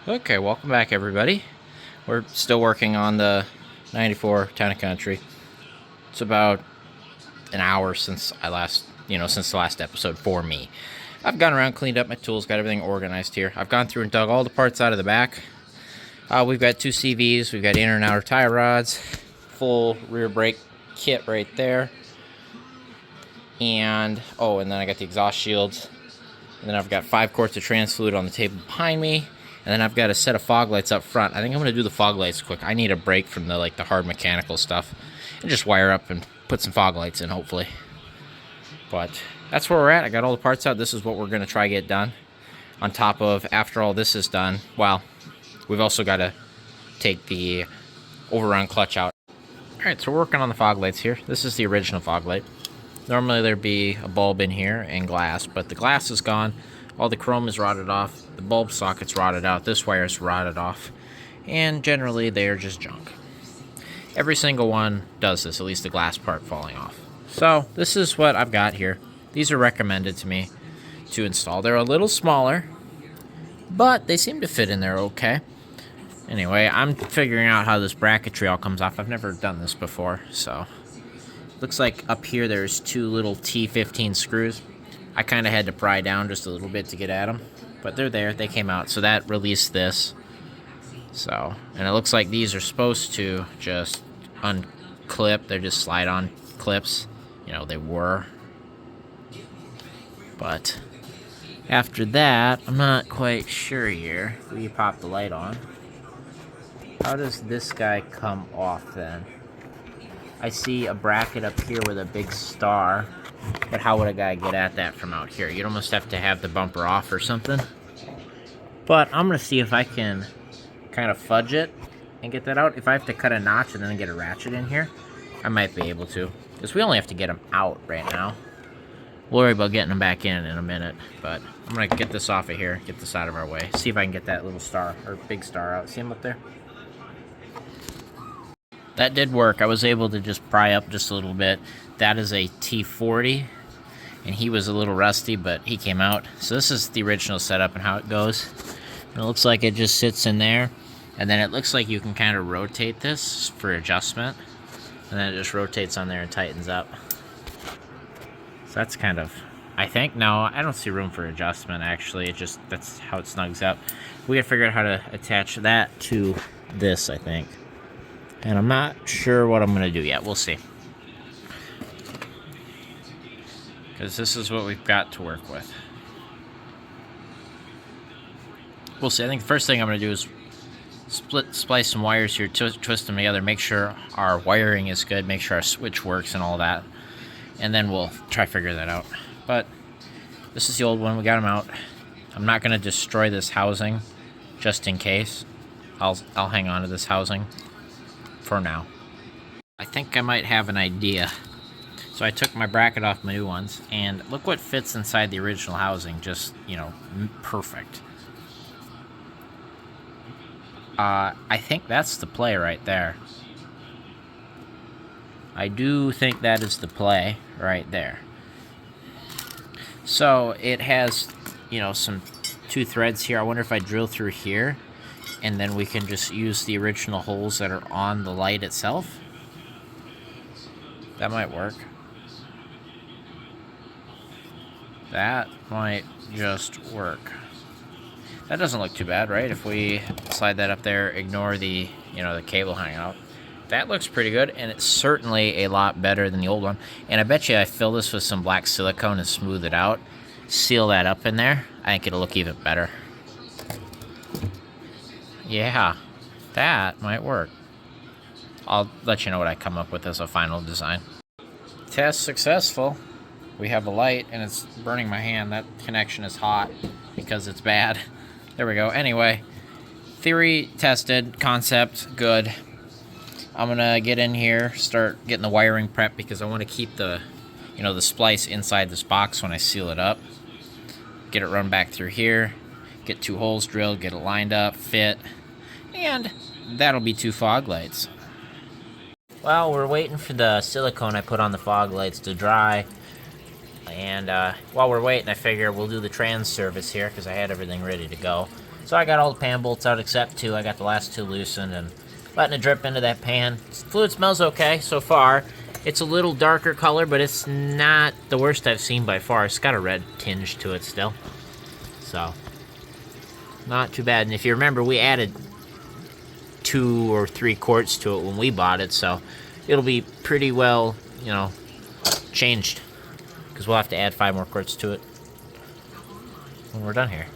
Okay, welcome back everybody. We're still working on the 94 Town Country. It's about an hour since since the last episode for me. I've gone around, cleaned up my tools, got everything organized here. I've gone through and dug all the parts out of the back. We've got two CVs, we've got inner and outer tie rods, full rear brake kit right there. And then I got the exhaust shields. And then I've got 5 quarts of trans fluid on the table behind me. And then I've got a set of fog lights up front. I think I'm going to do the fog lights quick. I need a break from the hard mechanical stuff. And just wire up and put some fog lights in, hopefully. But that's where we're at. I got all the parts out. This is what we're going to try to get done. On top of, after all this is done, well, we've also got to take the overrun clutch out. Alright, so we're working on the fog lights here. This is the original fog light. Normally there'd be a bulb in here and glass, but the glass is gone. All the chrome is rotted off. The bulb socket's rotted out. This wire's rotted off. And generally, they're just junk. Every single one does this, at least the glass part falling off. So, this is what I've got here. These are recommended to me to install. They're a little smaller, but they seem to fit in there okay. Anyway, I'm figuring out how this bracketry all comes off. I've never done this before, so. Looks like up here there's 2 little T15 screws. I kind of had to pry down just a little bit to get at them, but they're there. They came out, so that released this. So, and it looks like these are supposed to just unclip. They're just slide-on clips. You know, they were. But after that, I'm not quite sure here. We pop the light on. How does this guy come off then? I see a bracket up here with a big star. But how would a guy get at that from out here? You'd almost have to have the bumper off or something. But I'm going to see if I can kind of fudge it and get that out. If I have to cut a notch and then get a ratchet in here, I might be able to. Because we only have to get them out right now. We'll worry about getting them back in a minute. But I'm going to get this off of here, get this out of our way. See if I can get that little star, or big star out. See him up there? That did work. I was able to just pry up just a little bit. That is a T40, and he was a little rusty, but he came out. So this is the original setup and how it goes. And it looks like it just sits in there, and then it looks like you can kind of rotate this for adjustment, and then it just rotates on there and tightens up. So that's kind of, I think, no, I don't see room for adjustment, actually. That's how it snugs up. We gotta figure out how to attach that to this, I think. And I'm not sure what I'm going to do yet. We'll see. Because this is what we've got to work with. We'll see. I think the first thing I'm going to do is splice some wires here, twist them together, make sure our wiring is good, make sure our switch works and all that. And then we'll try to figure that out. But this is the old one. We got them out. I'm not going to destroy this housing just in case. I'll hang on to this housing for now. I think I might have an idea. So I took my bracket off my new ones, and look what fits inside the original housing. Just, perfect. I think that's the play right there. I do think that is the play right there. So it has, some 2 threads here. I wonder if I drill through here, and then we can just use the original holes that are on the light itself. That might work. That might just work. That doesn't look too bad, right? If we slide that up there, ignore the, the cable hanging out. That looks pretty good, and it's certainly a lot better than the old one. And I bet you I fill this with some black silicone and smooth it out, seal that up in there, I think it'll look even better. Yeah, that might work. I'll let you know what I come up with as a final design. Test successful. We have a light, and it's burning my hand. That connection is hot because it's bad. There we go. Anyway, theory tested, concept good. I'm gonna get in here, start getting the wiring prepped because I want to keep the, the splice inside this box when I seal it up. Get it run back through here. Get 2 holes drilled, get it lined up, fit, and that'll be 2 fog lights. Well, we're waiting for the silicone I put on the fog lights to dry, and while we're waiting, I figure we'll do the trans service here because I had everything ready to go. So I got all the pan bolts out except two. I got the last two loosened and letting it drip into that pan. Fluid smells okay so far. It's a little darker color, but it's not the worst I've seen by far. It's got a red tinge to it still. So, not too bad. And if you remember, we added 2 or 3 quarts to it when we bought it, so it'll be pretty well, you know, changed. Because we'll have to add 5 more quarts to it when we're done here.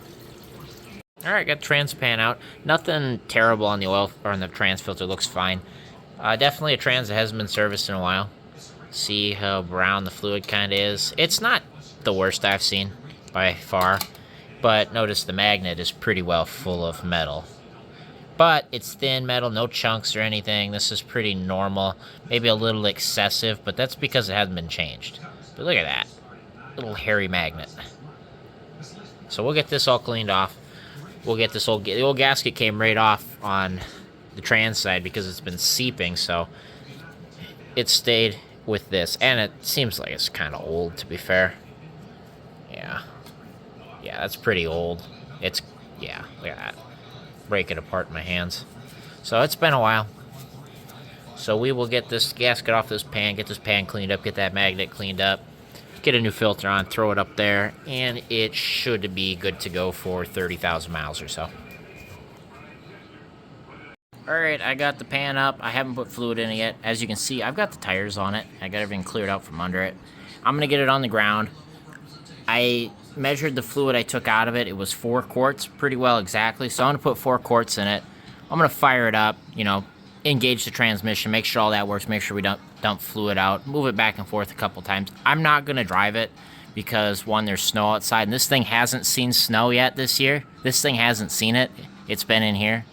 Alright, got the trans pan out. Nothing terrible on the oil or on the trans filter, looks fine. Definitely a trans that hasn't been serviced in a while. See how brown the fluid kind of is. It's not the worst I've seen by far, but notice the magnet is pretty well full of metal. But it's thin metal, no chunks or anything. This is pretty normal, maybe a little excessive, but that's because it hasn't been changed. But look at that, little hairy magnet. So we'll get this all cleaned off. We'll get this the old gasket came right off on the trans side because it's been seeping, so it stayed with this, and it seems like it's kind of old, to be fair. Yeah, that's pretty old. Look at that, break it apart in my hands. So it's been a while. So we will get this gasket off this pan, get this pan cleaned up, get that magnet cleaned up, get a new filter on, throw it up there, and it should be good to go for 30,000 miles or so. Alright, I got the pan up. I haven't put fluid in it yet. As you can see, I've got the tires on it. I got everything cleared out from under it. I'm going to get it on the ground. I measured the fluid I took out of it. It was 4 quarts, pretty well exactly. So I'm going to put 4 quarts in it. I'm going to fire it up, you know, engage the transmission, make sure all that works, make sure we don't dump fluid out, move it back and forth a couple times. I'm not going to drive it because, one, there's snow outside, and this thing hasn't seen snow yet this year. This thing hasn't seen it. It's been in here.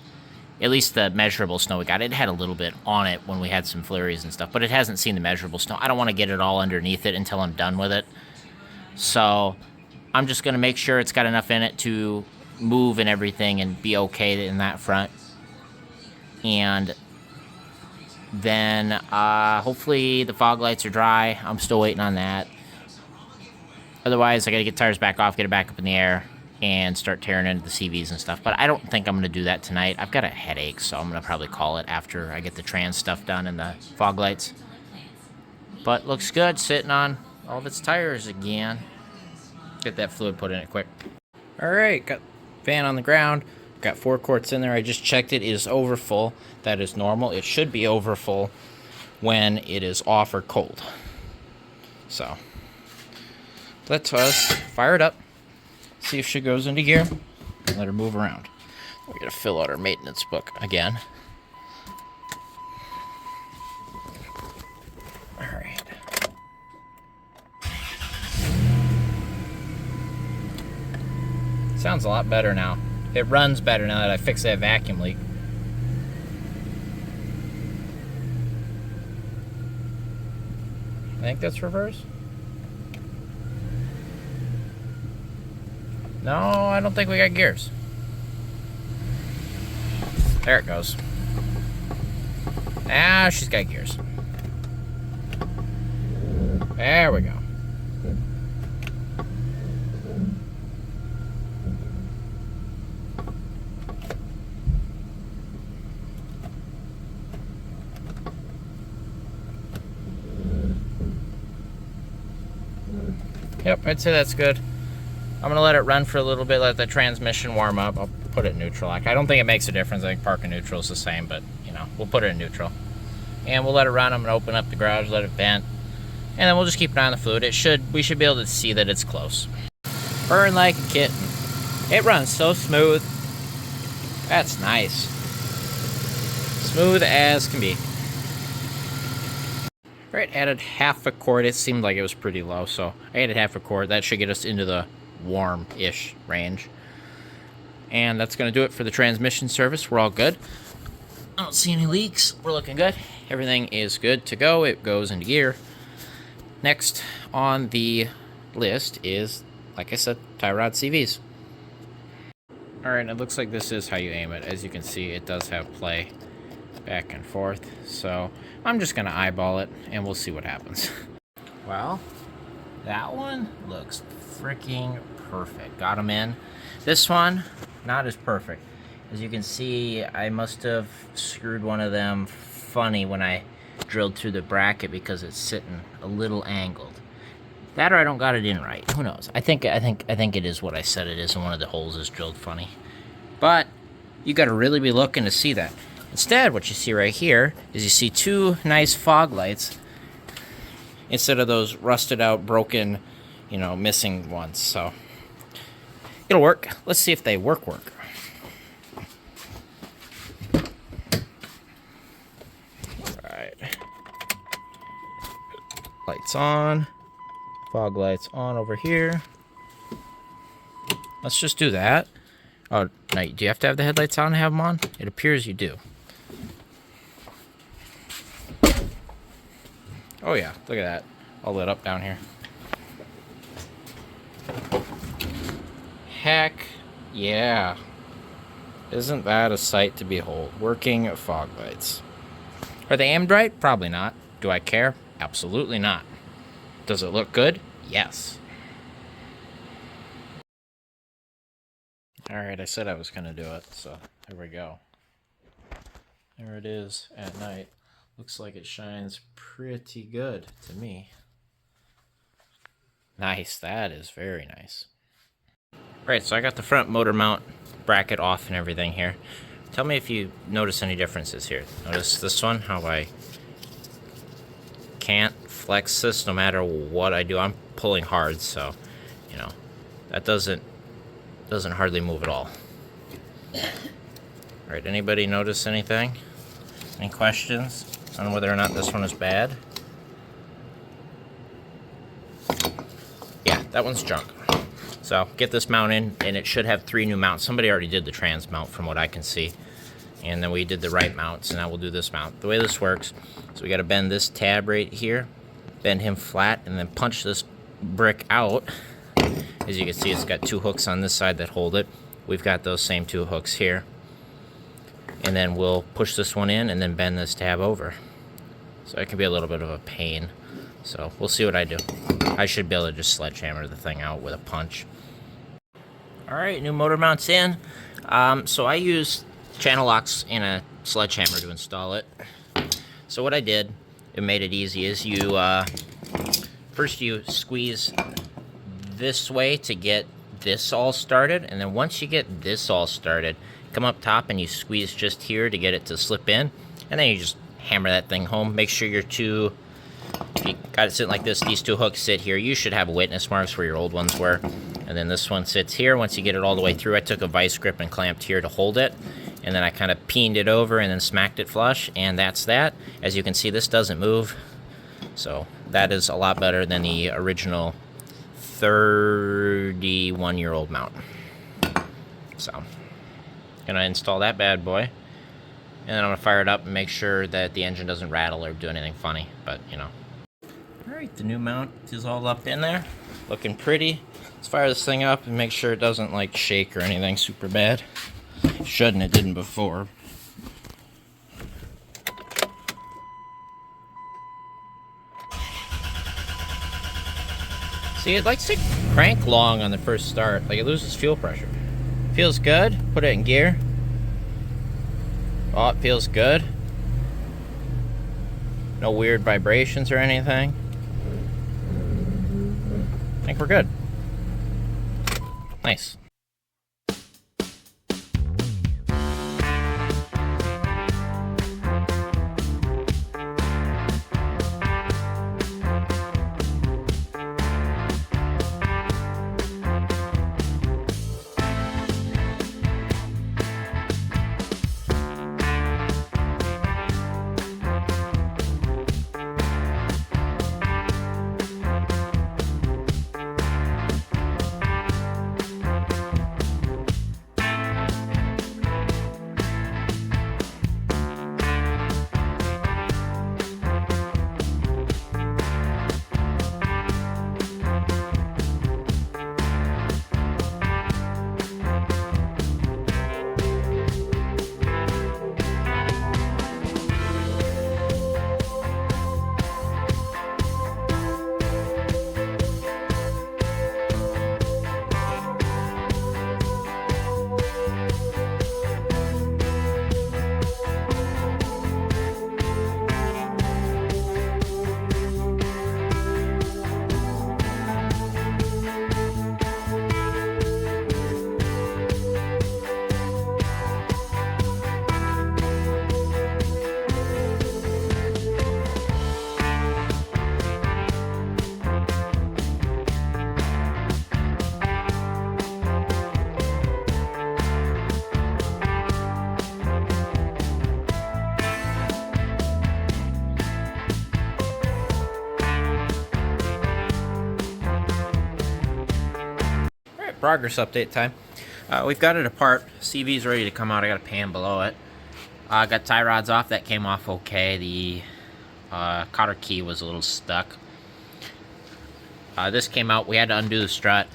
At least the measurable snow we got. It had a little bit on it when we had some flurries and stuff, but it hasn't seen the measurable snow. I don't want to get it all underneath it until I'm done with it. So I'm just going to make sure it's got enough in it to move and everything and be okay in that front. And then hopefully the fog lights are dry. I'm still waiting on that. Otherwise, I got to get tires back off, get it back up in the air, and start tearing into the CVs and stuff. But I don't think I'm going to do that tonight. I've got a headache, so I'm going to probably call it after I get the trans stuff done and the fog lights. But looks good, sitting on all of its tires again. Get that fluid put in it quick. Alright, got fan on the ground. Got 4 quarts in there. I just checked it. It is over full. That is normal. It should be over full when it is off or cold. So let us fire it up. See if she goes into gear, and let her move around. We gotta fill out our maintenance book again. Alright. Sounds a lot better now. It runs better now that I fixed that vacuum leak. I think that's reverse. No, I don't think we got gears. There it goes. Now she's got gears. There we go. Yep, I'd say that's good. I'm going to let it run for a little bit, let the transmission warm up. I'll put it in neutral. I don't think it makes a difference. I think park and neutral is the same, but, you know, we'll put it in neutral. And we'll let it run. I'm going to open up the garage, let it vent. And then we'll just keep an eye on the fluid. We should be able to see that it's close. Burn like a kitten. It runs so smooth. That's nice. Smooth as can be. Alright, added half a quart. It seemed like it was pretty low, so I added half a quart. That should get us into the warm-ish range. And that's going to do it for the transmission service. We're all good. I don't see any leaks. We're looking good. Everything is good to go. It goes into gear. Next on the list is, like I said, tie rod CVs. Alright, it looks like this is how you aim it. As you can see, it does have play back and forth. So I'm just going to eyeball it, and we'll see what happens. Well, that one looks freaking perfect. Got them in. This one, not as perfect. As you can see, I must have screwed one of them funny when I drilled through the bracket because it's sitting a little angled. That or I don't got it in right. Who knows? I think it is what I said it is, and one of the holes is drilled funny. But you got to really be looking to see that. Instead, what you see right here is you see two nice fog lights instead of those rusted out, broken, you know, missing ones. So it'll work. Let's see if they work. Alright. Lights on. Fog lights on over here. Let's just do that. Oh, no, do you have to have the headlights on to have them on? It appears you do. Oh yeah, look at that. All lit up down here. Heck yeah. Isn't that a sight to behold? Working fog lights. Are they aimed right? Probably not. Do I care? Absolutely not. Does it look good? Yes. Alright, I said I was going to do it, so here we go. There it is at night. Looks like it shines pretty good to me. Nice, that is very nice. Right, so I got the front motor mount bracket off and everything here. Tell me if you notice any differences here. Notice this one, how I can't flex this no matter what I do. I'm pulling hard, so, you know, that doesn't hardly move at all. Alright, anybody notice anything? Any questions on whether or not this one is bad? Yeah, that one's junk. So, get this mount in, and it should have 3 new mounts. Somebody already did the trans mount from what I can see. And then we did the right mount, so now we'll do this mount. The way this works, so we got to bend this tab right here, bend him flat, and then punch this brick out. As you can see, it's got 2 hooks on this side that hold it. We've got those same 2 hooks here. And then we'll push this one in and then bend this tab over. So it can be a little bit of a pain. So we'll see what I do. I should be able to just sledgehammer the thing out with a punch. Alright, new motor mount's in. So I use channel locks and a sledgehammer to install it. So what I did, it made it easy, is you first you squeeze this way to get this all started, and then once you get this all started, come up top and you squeeze just here to get it to slip in, and then you just hammer that thing home. Make sure your two, if you got it sitting like this, these 2 hooks sit here. You should have witness marks where your old ones were, and then this one sits here. Once you get it all the way through, I took a vice grip and clamped here to hold it, and then I kind of peened it over and then smacked it flush, and that's that. As you can see, this doesn't move, so that is a lot better than the original 31-year-old mount. So, gonna install that bad boy, and then I'm gonna fire it up and make sure that the engine doesn't rattle or do anything funny, but you know. Alright, the new mount is all up in there, looking pretty. Let's fire this thing up and make sure it doesn't like shake or anything super bad. It shouldn't, it didn't before. See, it likes to crank long on the first start, like it loses fuel pressure. Feels good, put it in gear. Oh, it feels good. No weird vibrations or anything. I think we're good. Nice. progress update time. We've got it apart. CV's ready to come out. I got a pan below it. Got tie rods off. That came off okay. The cotter key was a little stuck. This came out. We had to undo the strut.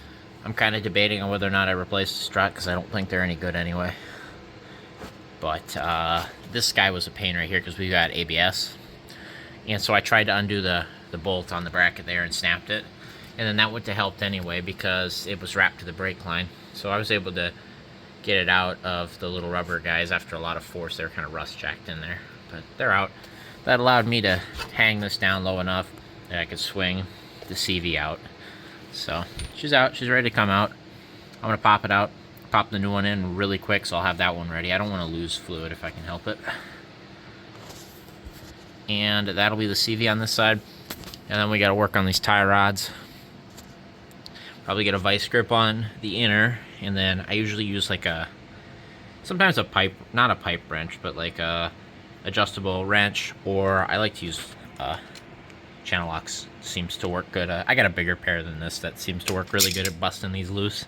I'm kind of debating on whether or not I replace the strut because I don't think they're any good anyway. But this guy was a pain right here because we got ABS. And so I tried to undo the bolt on the bracket there and snapped it. And then that would have helped anyway because it was wrapped to the brake line. So I was able to get it out of the little rubber guys after a lot of force. They were kind of rust jacked in there. But they're out. That allowed me to hang this down low enough that I could swing the CV out. So she's out. She's ready to come out. I'm going to pop it out. Pop the new one in really quick so I'll have that one ready. I don't want to lose fluid if I can help it. And that'll be the CV on this side. And then we got to work on these tie rods. Probably get a vice grip on the inner. And then I usually use like sometimes a pipe, not a pipe wrench, but like a adjustable wrench. Or I like to use channel locks. Seems to work good. I got a bigger pair than this that seems to work really good at busting these loose.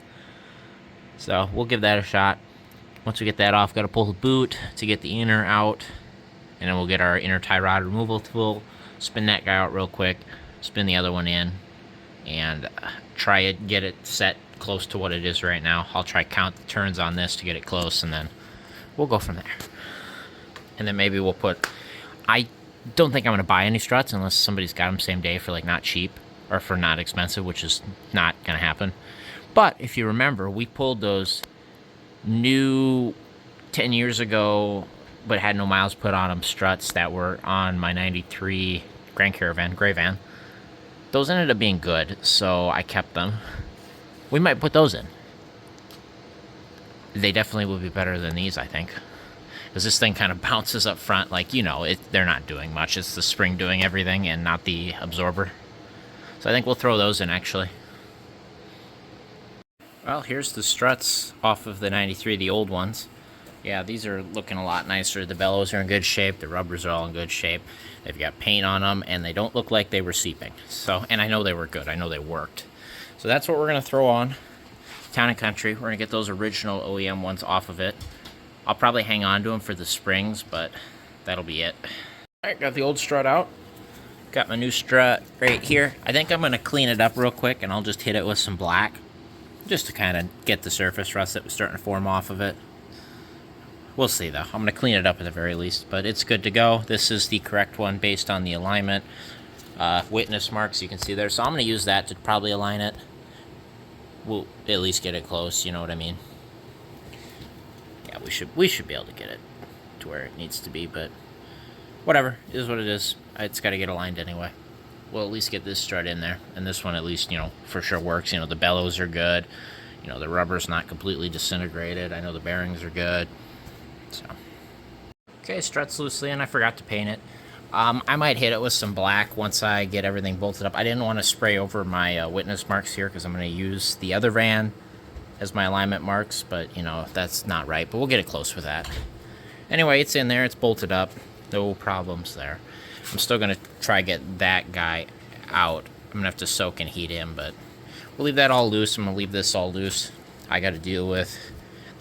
So we'll give that a shot. Once we get that off, got to pull the boot to get the inner out. And then we'll get our inner tie rod removal tool, spin that guy out real quick, spin the other one in, and try it, get it set close to what it is right now. I'll try count the turns on this to get it close, and then we'll go from there. And then maybe we'll put, I don't think I'm going to buy any struts unless somebody's got them same day for like not cheap, or for not expensive, which is not going to happen. But if you remember, we pulled those new 10 years ago, but had no miles put on them struts that were on my 93 Grand Caravan, gray van. Those ended up being good, so I kept them. We might put those in. They definitely will be better than these, I think. Because this thing kind of bounces up front, like, you know, they're not doing much. It's the spring doing everything and not the absorber. So I think we'll throw those in, actually. Well, here's the struts off of the 93, the old ones. Yeah, these are looking a lot nicer. The bellows are in good shape. The rubbers are all in good shape. They've got paint on them, and they don't look like they were seeping. So, and I know they were good. I know they worked. So that's what we're going to throw on Town & Country. We're going to get those original OEM ones off of it. I'll probably hang on to them for the springs, but that'll be it. All right, got the old strut out. Got my new strut right here. I think I'm going to clean it up real quick, and I'll just hit it with some black, just to kind of get the surface rust that was starting to form off of it. We'll see, though. I'm going to clean it up at the very least, but it's good to go. This is the correct one based on the alignment. Witness marks you can see there, so I'm going to use that to probably align it. We'll at least get it close, you know what I mean? Yeah, we should be able to get it to where it needs to be, but whatever. It is what it is. It's got to get aligned anyway. We'll at least get this strut in there, and this one at least, you know, for sure works. You know, the bellows are good. You know, the rubber's not completely disintegrated. I know the bearings are good. So, okay, struts loosely, and I forgot to paint it. I might hit it with some black once I get everything bolted up. I didn't want to spray over my witness marks here because I'm going to use the other van as my alignment marks, but, you know, that's not right. But we'll get it close with that. Anyway, it's in there. It's bolted up. No problems there. I'm still going to try get that guy out. I'm going to have to soak and heat him, but we'll leave that all loose. I'm going to leave this all loose. I got to deal with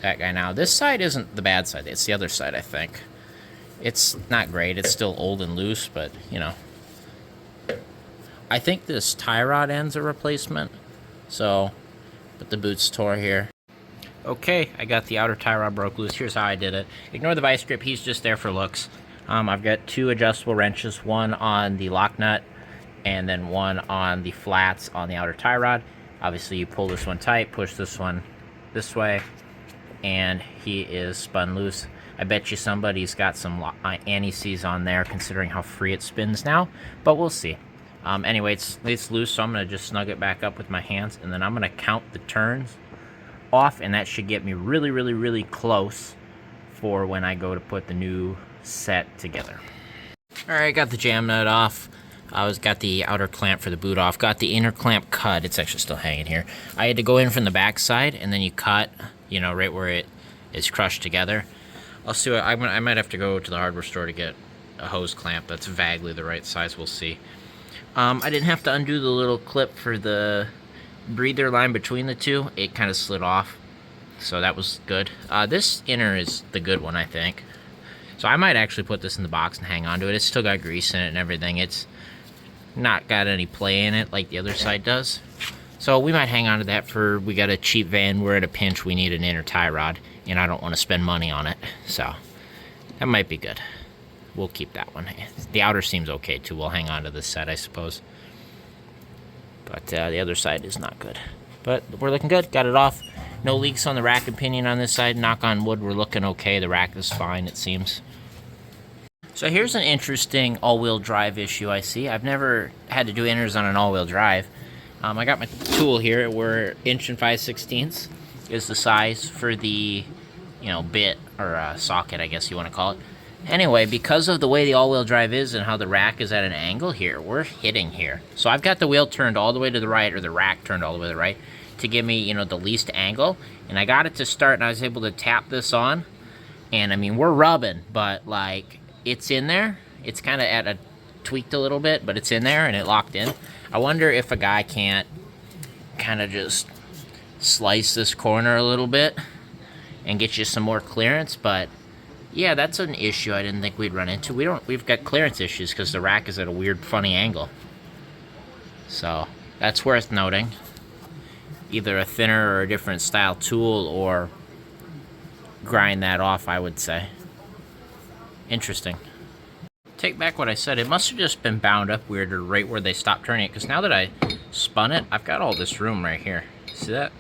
that guy now. This side isn't the bad side. It's the other side, I think. It's not great. It's still old and loose, but, you know. I think this tie rod end's a replacement. So, but the boot's tore here. Okay, I got the outer tie rod broke loose. Here's how I did it. Ignore the vice grip. He's just there for looks. I've got two adjustable wrenches, one on the lock nut and then one on the flats on the outer tie rod. Obviously, you pull this one tight, push this one this way, and he is spun loose. I bet you somebody's got some anti-seize on there considering how free it spins now, but we'll see. Anyway, it's loose, so I'm going to just snug it back up with my hands, and then I'm going to count the turns off, and that should get me really, really, really close for when I go to put the new set together. Alright, got the jam nut off. Got the outer clamp for the boot off. Got the inner clamp cut. It's actually still hanging here. I had to go in from the back side, and then you cut, you know, right where it is crushed together. I'll see what, I might have to go to the hardware store to get a hose clamp that's vaguely the right size. We'll see. I didn't have to undo the little clip for the breather line between the two, it kind of slid off. So that was good. This inner is the good one, I think. So I might actually put this in the box and hang on to it. It's still got grease in it and everything. It's not got any play in it like the other side does. So we might hang on to that for, we got a cheap van, we're at a pinch, we need an inner tie rod, and I don't want to spend money on it. So that might be good. We'll keep that one. The outer seems okay too. We'll hang on to this set, I suppose. But the other side is not good. But we're looking good. Got it off. No leaks on the rack and pinion on this side. Knock on wood, we're looking okay. The rack is fine, it seems. So here's an interesting all-wheel drive issue I see. I've never had to do inners on an all-wheel drive. I got my tool here. We're 1 5/16 is the size for the, bit or socket, I guess you want to call it. Anyway, because of the way the all-wheel drive is and how the rack is at an angle here, we're hitting here. So I've got the wheel turned all the way to the right, or the rack turned all the way to the right, to give me, the least angle. And I got it to start, and I was able to tap this on. And, I mean, we're rubbing, but, like, it's in there. It's kind of tweaked a little bit, but it's in there, and it locked in. I wonder if a guy can't kind of just slice this corner a little bit and get you some more clearance, but yeah, that's an issue I didn't think we'd run into. We've got clearance issues because the rack is at a weird, funny angle. So that's worth noting. Either a thinner or a different style tool, or grind that off, I would say. Interesting. Take back what I said. It must have just been bound up weird, or right where they stopped turning it, because now that I spun it, I've got all this room right here. See that?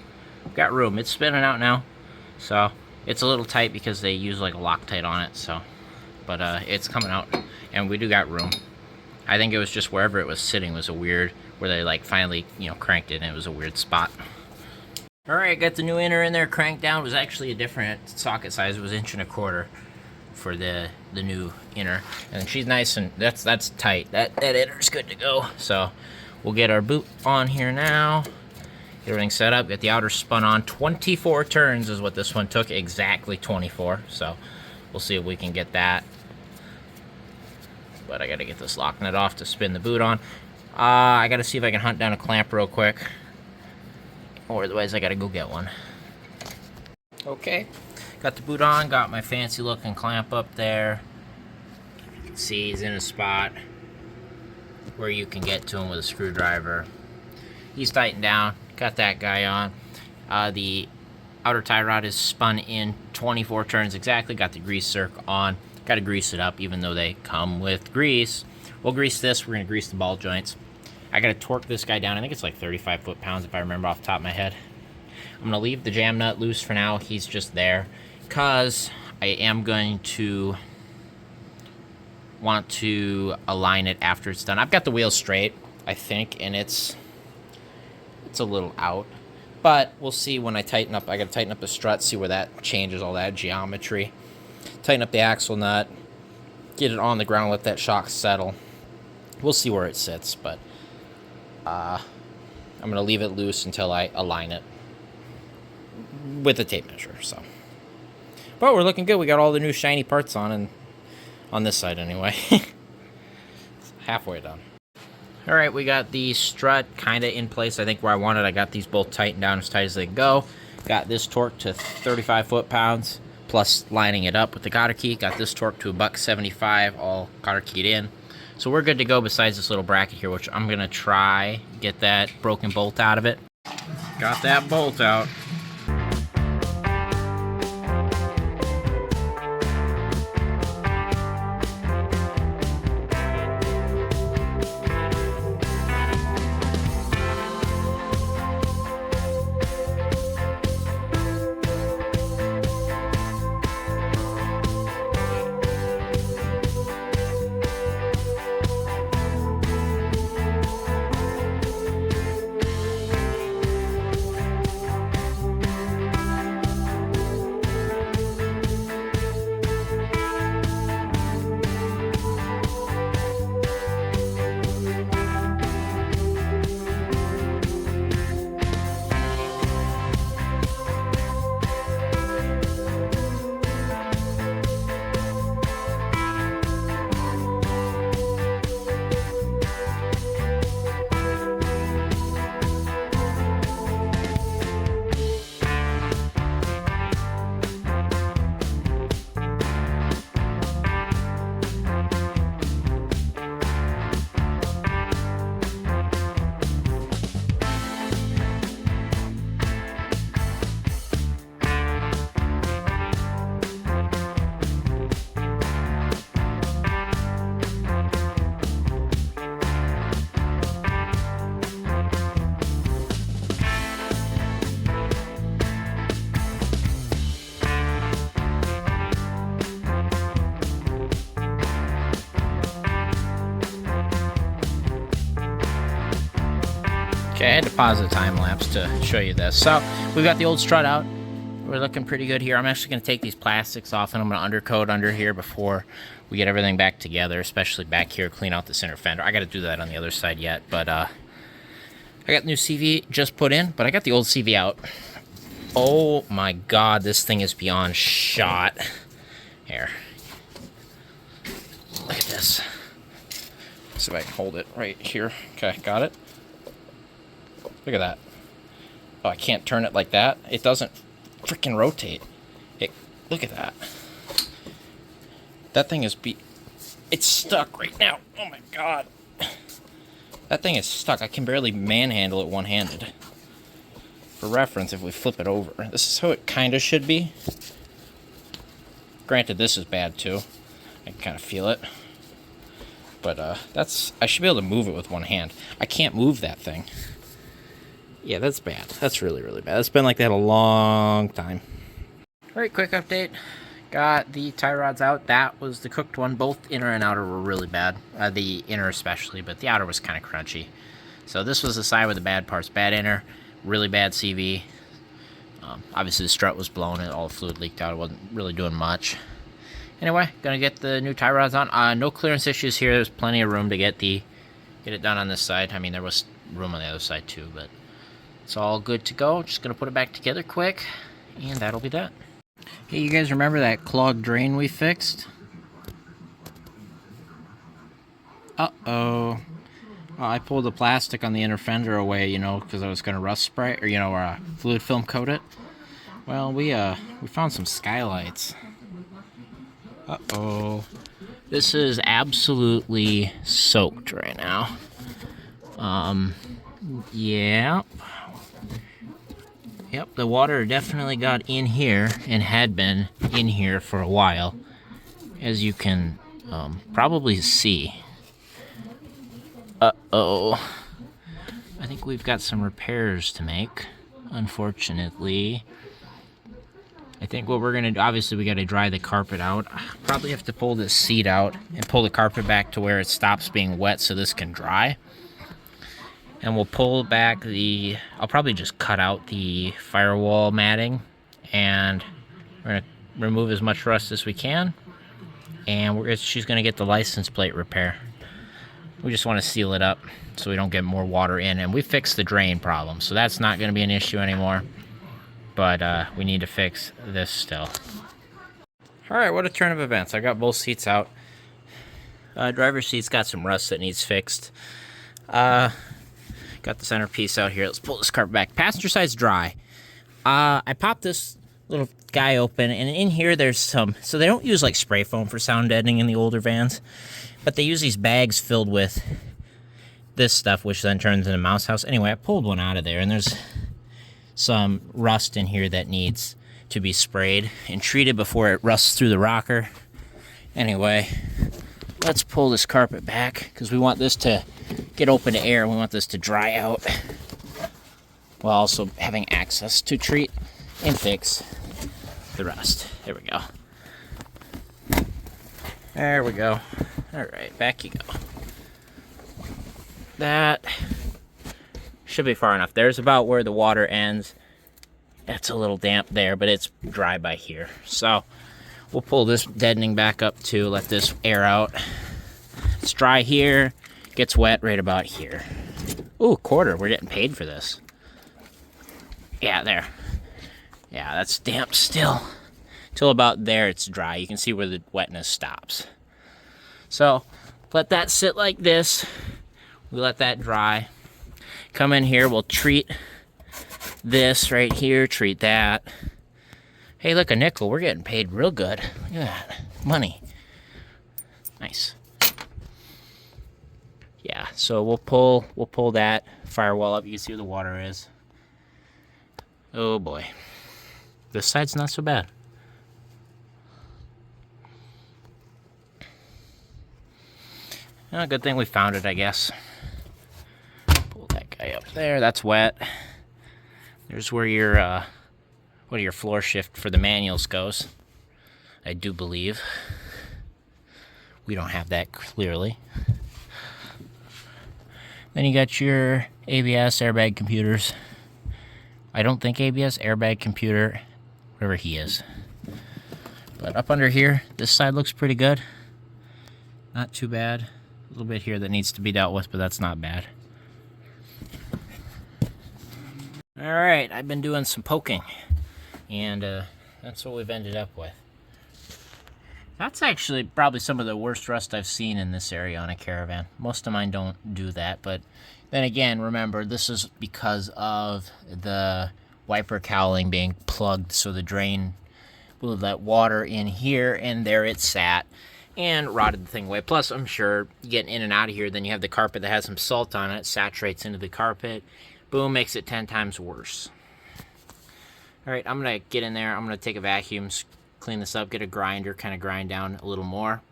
I've got room. It's spinning out now. So it's a little tight because they use like a Loctite on it, so, but it's coming out, and we do got room. I think it was just wherever it was sitting was a weird, where they like finally, cranked it, and it was a weird spot. All right, got the new inner in there cranked down. It was actually a different socket size. It was 1.25" for the new inner, and she's nice, and that's tight. That inner's good to go. So we'll get our boot on here now. Get everything set up, get the outer spun on. 24 turns is what this one took, exactly 24. So we'll see if we can get that. But I gotta get this lock nut off to spin the boot on. I gotta see if I can hunt down a clamp real quick. Or otherwise I gotta go get one. Okay, got the boot on, got my fancy looking clamp up there. You can see he's in a spot where you can get to him with a screwdriver. He's tightened down. Got that guy on. The outer tie rod is spun in 24 turns exactly. Got the grease circ on. Got to grease it up, even though they come with grease. We'll grease this. We're going to grease the ball joints. I got to torque this guy down. I think it's like 35 foot-pounds if I remember off the top of my head. I'm going to leave the jam nut loose for now. He's just there because I am going to want to align it after it's done. I've got the wheel straight, I think, and it's a little out, but we'll see when I tighten up. I gotta tighten up the strut, see where that changes all that geometry. Tighten up the axle nut, get it on the ground, let that shock settle. We'll see where it sits, but I'm gonna leave it loose until I align it with a tape measure. So, but we're looking good. We got all the new shiny parts on, and on this side anyway. Halfway done. All right, we got the strut kind of in place, I think, where I wanted. I got these both tightened down as tight as they can go. Got this torqued to 35 foot-pounds, plus lining it up with the cotter key. Got this torqued to $1.75, all cotter keyed in. So we're good to go besides this little bracket here, which I'm going to try get that broken bolt out of it. Got that bolt out. Okay, I had to pause the time lapse to show you this. So we've got the old strut out. We're looking pretty good here. I'm actually going to take these plastics off and I'm going to undercoat under here before we get everything back together, especially back here, clean out the center fender. I got to do that on the other side yet, but I got the new CV just put in, but I got the old CV out. Oh my God, this thing is beyond shot. Here. Look at this. Let's see if I can hold it right here. Okay, got it. Look at that. Oh, I can't turn it like that. It doesn't freaking rotate. Look at that. That thing is it's stuck right now. Oh my God. That thing is stuck. I can barely manhandle it one-handed. For reference, if we flip it over, this is how it kind of should be. Granted, this is bad too. I can kind of feel it. But I should be able to move it with one hand. I can't move that thing. Yeah, that's bad. That's really, really bad. It's been like that a long time. Alright, quick update. Got the tie rods out. That was the cooked one. Both inner and outer were really bad. The inner especially, but the outer was kind of crunchy. So this was the side with the bad parts. Bad inner, really bad CV. Obviously the strut was blown and all the fluid leaked out. It wasn't really doing much. Anyway, gonna get the new tie rods on. No clearance issues here. There's plenty of room to get it done on this side. I mean, there was room on the other side too, but it's all good to go. Just gonna put it back together quick, and that'll be that. Hey, you guys remember that clogged drain we fixed? Uh-oh. I pulled the plastic on the inner fender away, you know, because I was gonna rust spray, or, you know, fluid film coat it. Well, we found some skylights. Uh-oh. This is absolutely soaked right now. Yeah. Yep, the water definitely got in here and had been in here for a while, as you can probably see. Uh-oh. I think we've got some repairs to make, unfortunately. I think what we're going to do, obviously we got to dry the carpet out. Probably have to pull this seat out and pull the carpet back to where it stops being wet so this can dry. And we'll pull back I'll probably just cut out the firewall matting, and we're going to remove as much rust as we can. And she's going to get the license plate repair. We just want to seal it up so we don't get more water in. And we fixed the drain problem, so that's not going to be an issue anymore. But we need to fix this still. Alright, what a turn of events. I got both seats out. Driver's seat's got some rust that needs fixed. Got the centerpiece out here. Let's pull this carpet back. Passenger side's dry. I popped this little guy open, and in here there's some... So they don't use like spray foam for sound deadening in the older vans, but they use these bags filled with this stuff, which then turns into mouse house. Anyway, I pulled one out of there, and there's some rust in here that needs to be sprayed and treated before it rusts through the rocker. Anyway, let's pull this carpet back because we want this to get open to air. We want this to dry out while also having access to treat and fix the rust. There we go. There we go. Alright, back you go. That should be far enough. There's about where the water ends. It's a little damp there, but it's dry by here. So we'll pull this deadening back up too, let this air out. It's dry here, gets wet right about here. Ooh, quarter. We're getting paid for this. Yeah, there. Yeah, that's damp still. Till about there it's dry. You can see where the wetness stops. So let that sit like this. We let that dry. Come in here, we'll treat this right here, treat that. Hey, look, a nickel. We're getting paid real good. Look at that. Money. Nice. Yeah, so we'll pull that firewall up. You can see where the water is. Oh boy. This side's not so bad. Well, good thing we found it, I guess. Pull that guy up there. That's wet. There's where your floor shift for the manuals goes. I do believe. We don't have that clearly. Then you got your ABS, airbag computers. I don't think ABS, airbag computer, whatever he is. But up under here, this side looks pretty good. Not too bad. A little bit here that needs to be dealt with, but that's not bad. Alright, I've been doing some poking, and that's what we've ended up with. That's actually probably some of the worst rust I've seen in this area on a caravan. Most of mine don't do that, but then again, remember, this is because of the wiper cowling being plugged, so the drain will let water in here, and there it sat and rotted the thing away. Plus, I'm sure getting in and out of here, then you have the carpet that has some salt on it, saturates into the carpet, boom, makes it 10 times worse. All right, I'm gonna get in there. I'm gonna take a vacuum, clean this up, get a grinder, kind of grind down a little more.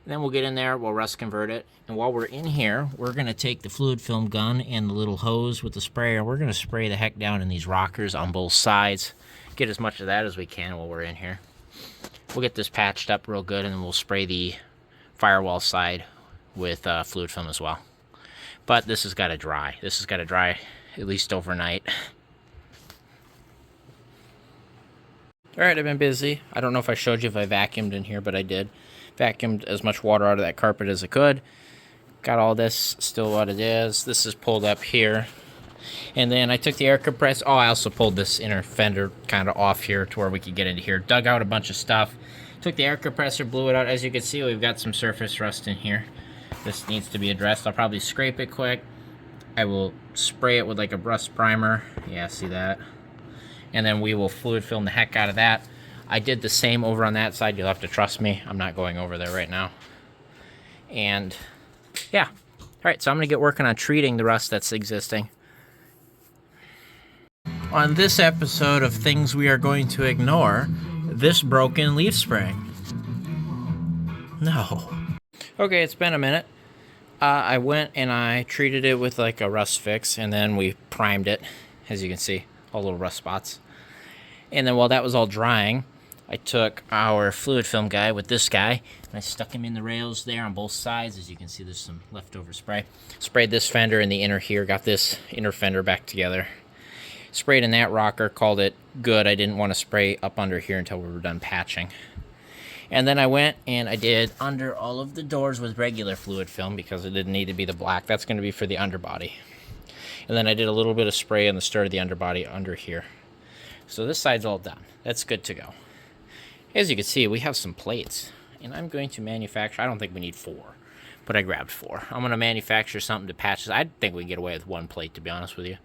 And then we'll get in there, we'll rust convert it. And while we're in here, we're gonna take the fluid film gun and the little hose with the sprayer. We're gonna spray the heck down in these rockers on both sides. Get as much of that as we can while we're in here. We'll get this patched up real good, and then we'll spray the firewall side with fluid film as well. But this has got to dry. This has got to dry at least overnight. Alright, I've been busy. I don't know if I showed you if I vacuumed in here, but I did. Vacuumed as much water out of that carpet as I could. Got all this still what it is. This is pulled up here. And then I took the air compressor. Oh, I also pulled this inner fender kind of off here to where we could get into here. Dug out a bunch of stuff. Took the air compressor, blew it out. As you can see, we've got some surface rust in here. This needs to be addressed. I'll probably scrape it quick. I will spray it with like a rust primer. Yeah, see that? And then we will fluid film the heck out of that. I did the same over on that side. You'll have to trust me. I'm not going over there right now. And yeah. All right, so I'm going to get working on treating the rust that's existing. On this episode of Things We Are Going to Ignore, this broken leaf spring. No. Okay, it's been a minute. I went and I treated it with like a rust fix, and then we primed it, as you can see, all little rust spots. And then while that was all drying, I took our fluid film guy with this guy, and I stuck him in the rails there on both sides. As you can see, there's some leftover spray. Sprayed this fender in the inner here, got this inner fender back together. Sprayed in that rocker, called it good. I didn't want to spray up under here until we were done patching. And then I went and I did under all of the doors with regular fluid film because it didn't need to be the black. That's going to be for the underbody. And then I did a little bit of spray on the start of the underbody under here. So this side's all done. That's good to go. As you can see, we have some plates. And I'm going to manufacture, I don't think we need 4, but I grabbed 4. I'm going to manufacture something to patch this. I think we can get away with 1 plate, to be honest with you.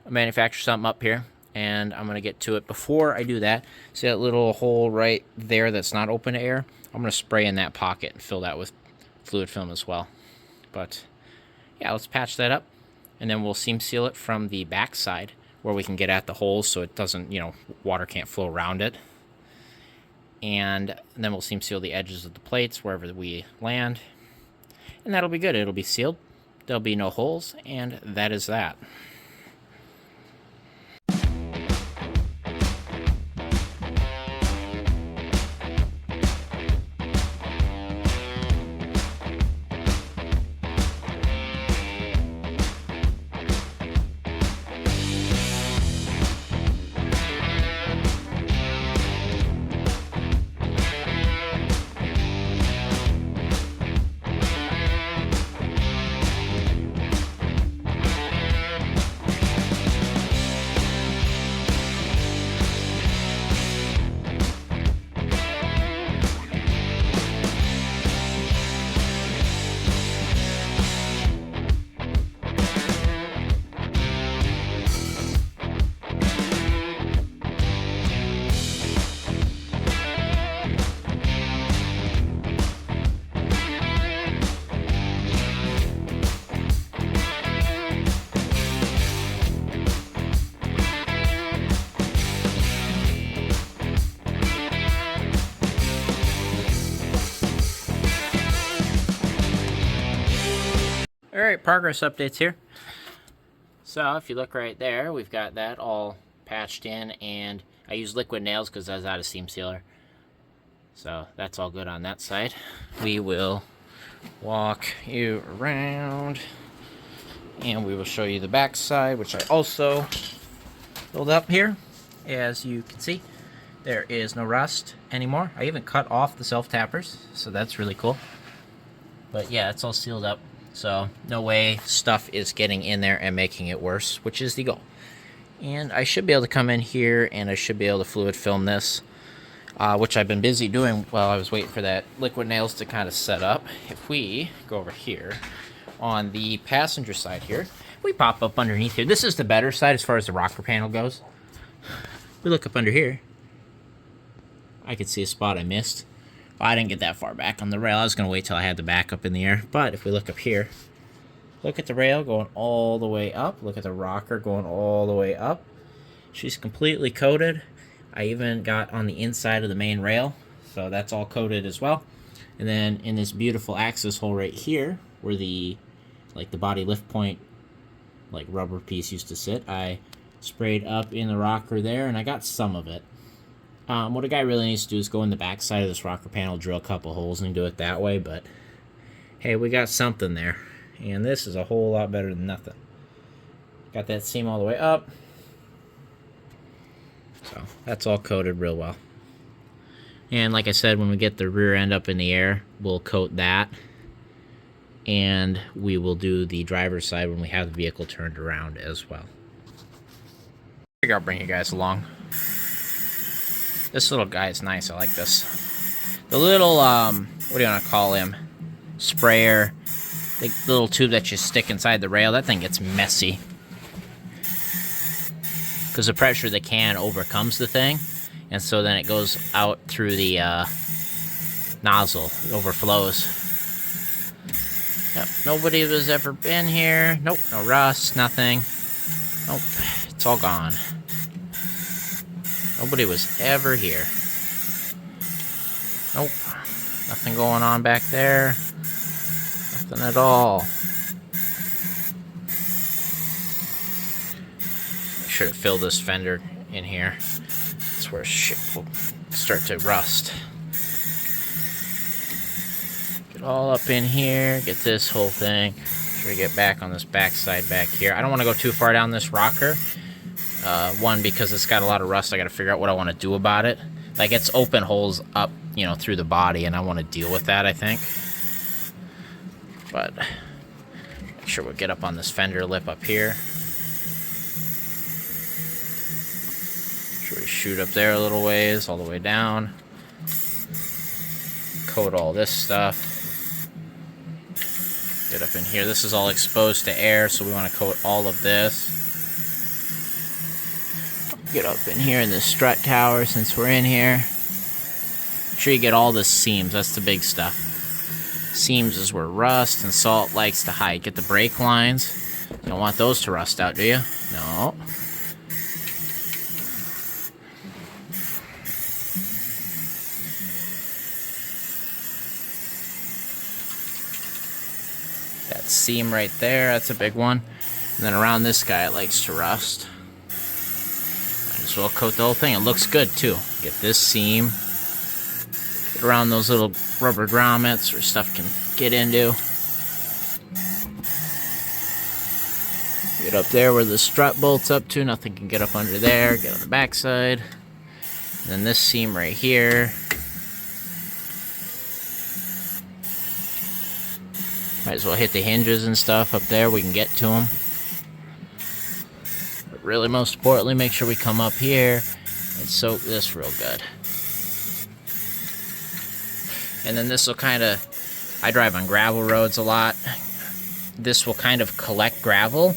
I'll manufacture something up here, and I'm going to get to it. Before I do that, see that little hole right there that's not open to air? I'm going to spray in that pocket and fill that with fluid film as well. But yeah, let's patch that up, and then we'll seam seal it from the back side where we can get at the holes so it doesn't, water can't flow around it. And then we'll seam seal the edges of the plates wherever we land, and that'll be good. It'll be sealed, there'll be no holes, and that is that. Alright, progress updates here. So if you look right there, we've got that all patched in, and I use liquid nails because I was out of seam sealer. So that's all good on that side. We will walk you around. And we will show you the back side, which I also filled up here. As you can see, there is no rust anymore. I even cut off the self-tappers, so that's really cool. But yeah, it's all sealed up, so no way stuff is getting in there and making it worse, which is the goal. And I should be able to come in here and I should be able to fluid film this, which I've been busy doing while I was waiting for that liquid nails to kind of set up. If we go over here on the passenger side here, we pop up underneath here. This is the better side as far as the rocker panel goes. We look up under here. I could see a spot I missed. Well, I didn't get that far back on the rail. I was going to wait till I had the back up in the air. But if we look up here, look at the rail going all the way up. Look at the rocker going all the way up. She's completely coated. I even got on the inside of the main rail, so that's all coated as well. And then in this beautiful access hole right here, where the body lift point rubber piece used to sit, I sprayed up in the rocker there, and I got some of it. What a guy really needs to do is go in the back side of this rocker panel, drill a couple holes, and do it that way. But hey, we got something there. And this is a whole lot better than nothing. Got that seam all the way up. So that's all coated real well. And like I said, when we get the rear end up in the air, we'll coat that. And we will do the driver's side when we have the vehicle turned around as well. I figure I'll bring you guys along. This little guy is nice. I like this. The little, what do you want to call him? Sprayer. The little tube that you stick inside the rail, that thing gets messy. Because the pressure of the can overcomes the thing. And so then it goes out through the nozzle. It overflows. Yep, nobody has ever been here. Nope, no rust, nothing. Nope, it's all gone. Nobody was ever here. Nope, nothing going on back there. Nothing at all. I should have filled this fender in here. That's where shit will start to rust. Get all up in here. Get this whole thing. Try to get back on this back side back here. I don't want to go too far down this rocker. One, because it's got a lot of rust. I got to figure out what I want to do about it. Like, it's open holes up, through the body, and I want to deal with that, I think. But make sure we get up on this fender lip up here. Make sure we shoot up there a little ways, all the way down. Coat all this stuff. Get up in here. This is all exposed to air, so we want to coat all of this. Get up in here in the strut tower since we're in here. Make sure you get all the seams. That's the big stuff. Seams is where rust and salt likes to hide. Get the brake lines. You don't want those to rust out, do you? No. That seam right there, that's a big one. And then around this guy, it likes to rust. Might as well coat the whole thing. It looks good, too. Get this seam. Get around those little rubber grommets where stuff can get into. Get up there where the strut bolts up to. Nothing can get up under there. Get on the back side. And then this seam right here. Might as well hit the hinges and stuff up there. We can get to them. But really, most importantly, make sure we come up here and soak this real good. And then this will kind of, I drive on gravel roads a lot. This will kind of collect gravel.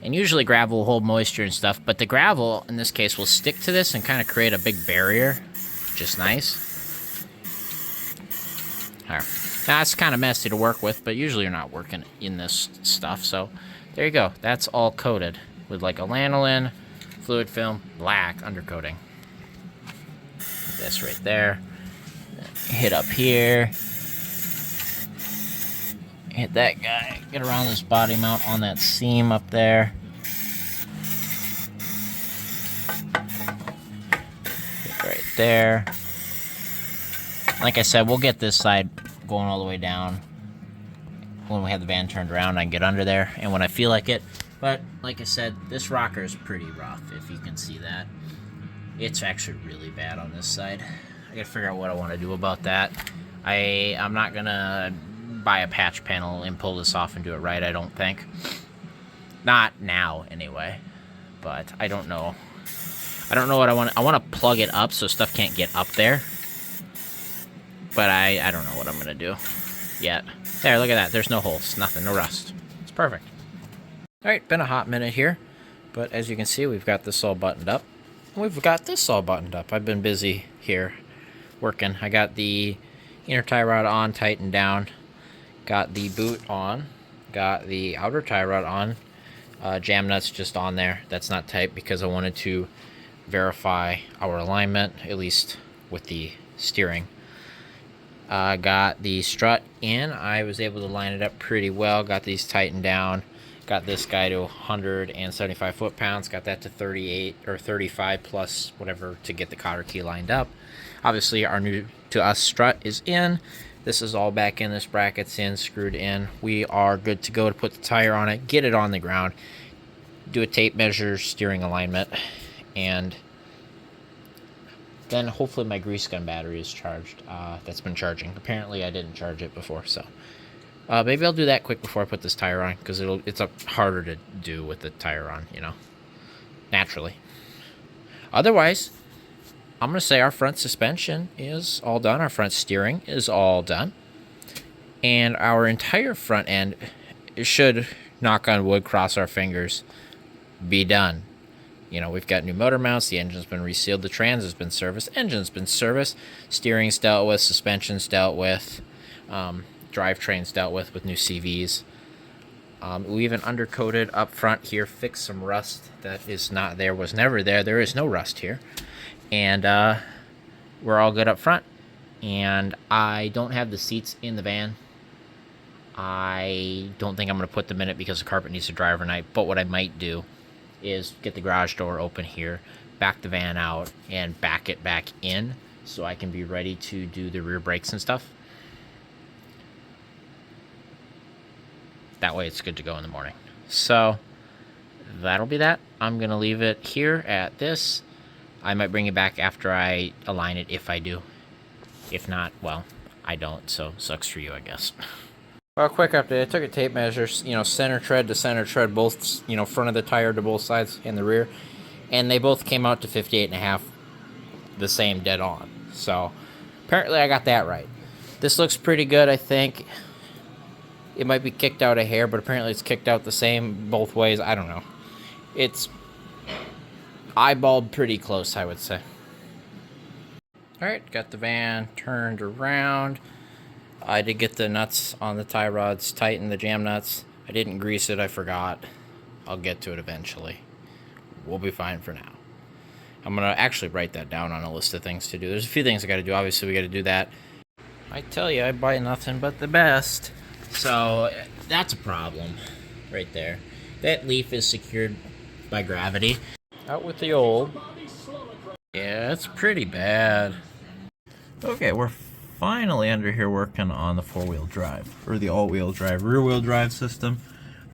And usually gravel will hold moisture and stuff. But the gravel, in this case, will stick to this and kind of create a big barrier. Which is nice. Alright. Now, it's kind of messy to work with, but usually you're not working in this stuff. So, there you go. That's all coated with like a lanolin, fluid film, black undercoating. This right there. Hit up here. Hit that guy. Get around this body mount on that seam up there. Hit right there. Like I said, we'll get this side going all the way down. when we have the van turned around, I can get under there and when I feel like it. But like I said, this rocker is pretty rough, if you can see that. It's actually really bad on this side. I gotta figure out what I want to do about that. I'm not gonna buy a patch panel and pull this off and do it right, I don't think. Not now, anyway. But I don't know. I don't know what I want. I want to plug it up so stuff can't get up there. But I don't know what I'm gonna do yet. There, look at that. There's no holes, nothing, no rust. It's perfect. All right, been a hot minute here, but as you can see, we've got this all buttoned up. We've got this all buttoned up. I've been busy here working. I got the inner tie rod on, tightened down. Got the boot on. Got the outer tie rod on. Jam nuts just on there. That's not tight because I wanted to verify our alignment, at least with the steering. Got the strut in. I was able to line it up pretty well. Got these tightened down. Got this guy to 175 foot-pounds. Got that to 38 or 35 plus whatever to get the cotter key lined up. Obviously, our new to us strut is in. This is all back in. This bracket's in, screwed in. We are good to go to put the tire on it, get it on the ground, do a tape measure, steering alignment, and then hopefully my grease gun battery is charged. That's been charging. Apparently I didn't charge it before, so maybe I'll do that quick before I put this tire on, because it's harder to do with the tire on, you know, naturally. Otherwise, I'm going to say our front suspension is all done. Our front steering is all done. And our entire front end should, knock on wood, cross our fingers, be done. You know, we've got new motor mounts. The engine's been resealed. The trans has been serviced. Engine's been serviced. Steering's dealt with. Suspension's dealt with. Drivetrain's dealt with new CVs. We even undercoated up front here, fixed some rust that is not there, was never there. There is no rust here. And we're all good up front. And I don't have the seats in the van. I don't think I'm going to put them in it because the carpet needs to dry overnight. But what I might do is get the garage door open here, back the van out, and back it back in so I can be ready to do the rear brakes and stuff. That way it's good to go in the morning. So that'll be that. I'm going to leave it here at this. I might bring it back after I align it if I do. If not, well, I don't, so sucks for you, I guess. Well, quick update. I took a tape measure, you know, center tread to center tread, both, you know, front of the tire to both sides and the rear, and they both came out to 58.5, the same dead on. So apparently I got that right. This looks pretty good, I think. It might be kicked out a hair, but apparently it's kicked out the same both ways. I don't know. It's eyeballed pretty close, I would say. Alright, got the van turned around. I did get the nuts on the tie rods tightened, the jam nuts. I didn't grease it, I forgot. I'll get to it eventually. We'll be fine for now. I'm going to actually write that down on a list of things to do. There's a few things I got to do. Obviously, we got to do that. I tell you, I buy nothing but the best. So, that's a problem right there. That leaf is secured by gravity. Out with the old. Yeah, it's pretty bad. Okay, we're finally under here working on the four-wheel drive, or the all-wheel drive, rear-wheel drive system.